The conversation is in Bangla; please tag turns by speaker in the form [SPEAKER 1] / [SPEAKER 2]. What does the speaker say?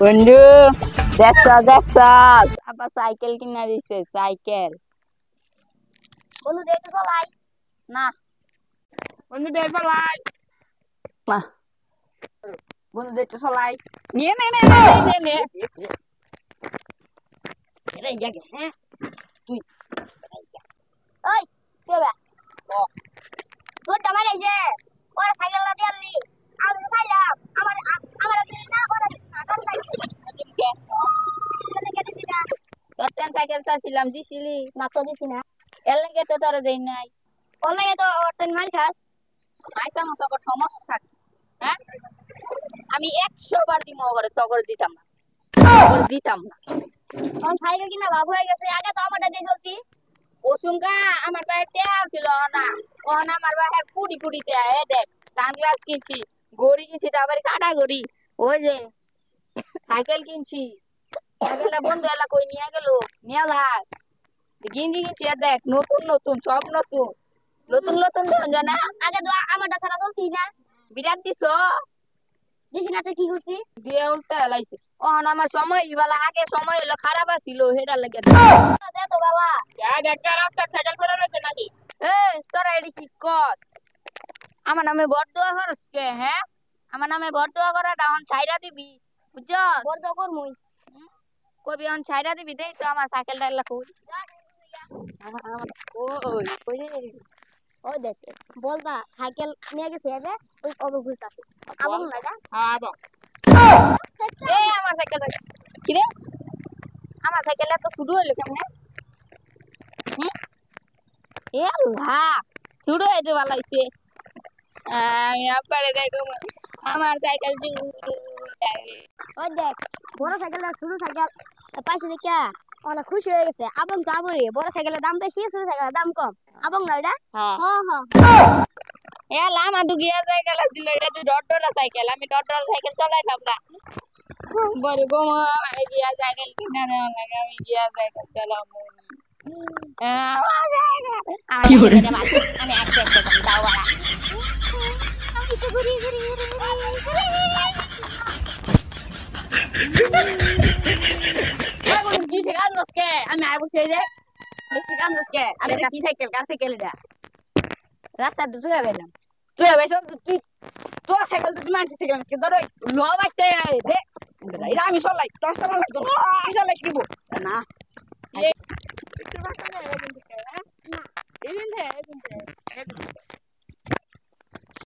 [SPEAKER 1] বন্ধু দেখছ আবার সাইকেল কিনা দিছে সাইকেল
[SPEAKER 2] বন্ধু দেখতে চলাই
[SPEAKER 1] না বন্ধু দেখ চলাই না বন্ধু দেখতে চলাই নিয়ে নে নে নে নে
[SPEAKER 2] এরে ইয়াকে হ্যাঁ তুই ওই কে বে
[SPEAKER 1] ও
[SPEAKER 2] তোর টামাই রাইছে ওরা সাইকেল না দিয়ালি আমি চাইলাম আমার আমার না ওরা সাইকেল চাইছে
[SPEAKER 1] কে
[SPEAKER 2] কেন কেটে দিনা
[SPEAKER 1] তোর সাইকেল চাইছিলাম দিছিলি
[SPEAKER 2] না তো দিছি না
[SPEAKER 1] এর লাগে তো তোর দেই নাই
[SPEAKER 2] ওর লাগে তো ট্রেন মার খাস
[SPEAKER 1] আইতাম তো সমস্যা থাকে হ্যাঁ আমি 100 বার দিমো করে তগর দিতাম না
[SPEAKER 2] কোন সাইকেল কিনা বাপ হয়ে গেছে আগে তো আমারটা দিয়ে চলতি
[SPEAKER 1] ওসুঙ্কা আমার ভাই টেহা ছিল না ওখানে আমার ভাই কুড়ি কুড়ি টেহা এ দেখ সানগ্লাস কিনছি ঘড়ি কিনছি তারপরে কাটা ঘড়ি ওই যে সাইকেল কিনছি সাইকেলটা বন্ধু এলা কই নিয়ে গেল নিয়ে ভাই গিঞ্জি কিনছি এ দেখ নতুন নতুন সব নতুন নতুন নতুন দেন জানা
[SPEAKER 2] আগে তো আমারটা সারা চলতি না
[SPEAKER 1] বিরাট দিছ
[SPEAKER 2] দিছি না তো কি করছি
[SPEAKER 1] দিয়ে উল্টা এলাইছে ওখানে আমার সময় বেলা আগে সময় হলো খারাপ আছিল সেটা লাগে
[SPEAKER 2] দে তো বাবা
[SPEAKER 1] একটা রাস্তা সাইকেল করে রয়েছে নাকি এ তোরা এডি কি কর আমার নামে ভোট দেওয়া খরচ কে হ্যাঁ আমার নামে ভোট দেওয়া করা এখন ছাইরা দিবি বুঝছ
[SPEAKER 2] বড় করমুই
[SPEAKER 1] কবি এখন ছাইরা দিবি দেই তো আমার সাইকেলটা এলা কই ওই কই রে
[SPEAKER 2] ওই দেখ বলবা সাইকেল নিয়ে গেছে এবে ওই কবে বুঝতাছে আবং না যা
[SPEAKER 1] হ্যাঁ আবং এই আমার সাইকেলটা কি রে আমার সাইকেলটা তো শুরু হইলো কেমনে এ আল্লাহ শুরু হইতে ভালাইছে আমি আপারে দেখো আমার সাইকেল
[SPEAKER 2] ওই দেখ বড় সাইকেলটা ছোট সাইকেল পাইছে দেখা অনেক খুশি হয়ে গেছে আবং তো আবরে বড় সাইকেলের দাম বেশি ছোট সাইকেলের দাম কম আবং না এটা
[SPEAKER 1] হ্যাঁ এ লামা দুগিয়া সাইকেল ছিল এটা তুই ডডডলা সাইকেল আমি ডডডলা সাইকেল চালাইতাম না বড় গো আমি গিয়া সাইকেল কিনা না লাগে আমি গিয়া সাইকেল চালাবো কি হরে আমি একটা দাও বাড়া
[SPEAKER 2] আমি তো ঘুরি ঘুরি
[SPEAKER 1] কি শেখান দসকে আমি আইবো সেই যে শেখান দসকে আরে কি সাইকেল কার সাইকেল এটা রাস্তা দুটো যাবেলাম তুই বেশ তুই তোর সাইকেল তুই মানছিস সাইকেল আজকে ধর লো বাচ্চা দে এটা আমি চলাই তোর চালা লাগতো আমি চলাই কি দিব না